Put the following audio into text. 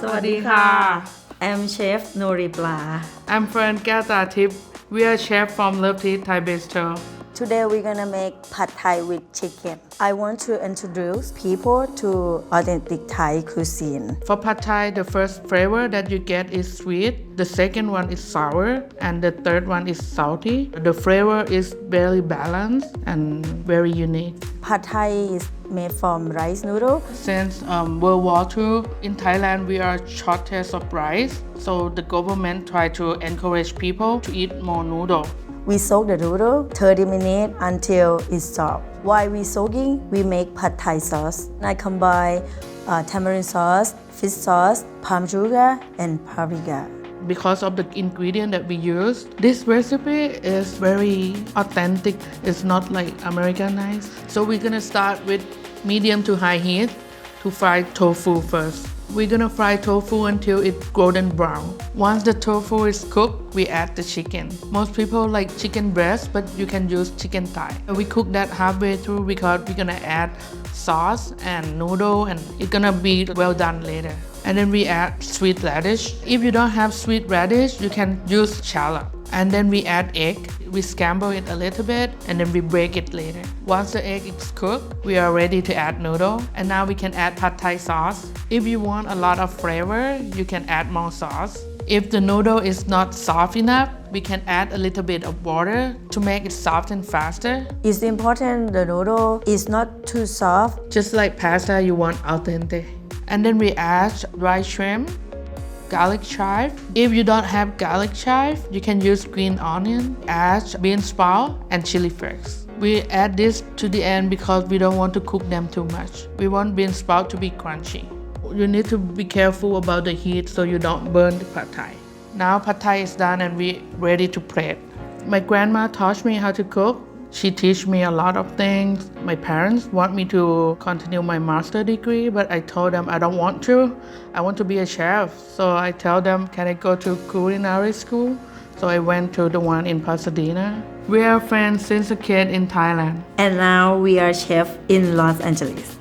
Sawadee I'm Chef Noree Pla. I'm Fern Kaewtathip. We are chef from Luv2eat Thai Bistro. Today we're gonna make pad Thai with chicken. I want to introduce people to authentic Thai cuisine. For pad Thai, the first flavor that you get is sweet. The second one is sour, and the third one is salty. The flavor is very balanced and very unique. Pad Thai is made from rice noodle. Since World War II, in Thailand we are shortage of rice, so the government try to encourage people to eat more noodle. We soak the noodle 30 minutes until it's soft. While we soaking, we make pad Thai sauce. I combine tamarind sauce, fish sauce, palm sugar, and paprika. Because of the ingredient that we use, this recipe is very authentic. It's not like Americanized. So we're gonna start with medium to high heat to fry tofu first. We're gonna fry tofu until it's golden brown. Once the tofu is cooked, we add the chicken. Most people like chicken breast, but you can use chicken thigh. We cook that halfway through because we're gonna add sauce and noodle, and it's gonna be well done later. And then we add sweet radish. If you don't have sweet radish, you can use shallot. And then we add egg. We scramble it a little bit and then we break it later. Once the egg is cooked, we are ready to add noodle. And now we can add pad Thai sauce. If you want a lot of flavor, you can add more sauce. If the noodle is not soft enough, we can add a little bit of water to make it soften faster. It's important the noodle is not too soft. Just like pasta, you want authentic. And then we add dry shrimp, garlic chive. If you don't have garlic chive, you can use green onion, add bean sprout, and chili flakes. We add this to the end because we don't want to cook them too much. We want bean sprout to be crunchy. You need to be careful about the heat so you don't burn the pad Thai. Now pad Thai is done and we're ready to plate. My grandma taught me how to cook. She teach me a lot of things. My parents want me to continue my master degree, but I told them I don't want to. I want to be a chef. So I tell them, can I go to culinary school? So I went to the one in Pasadena. We are friends since a kid in Thailand. And now we are chef in Los Angeles.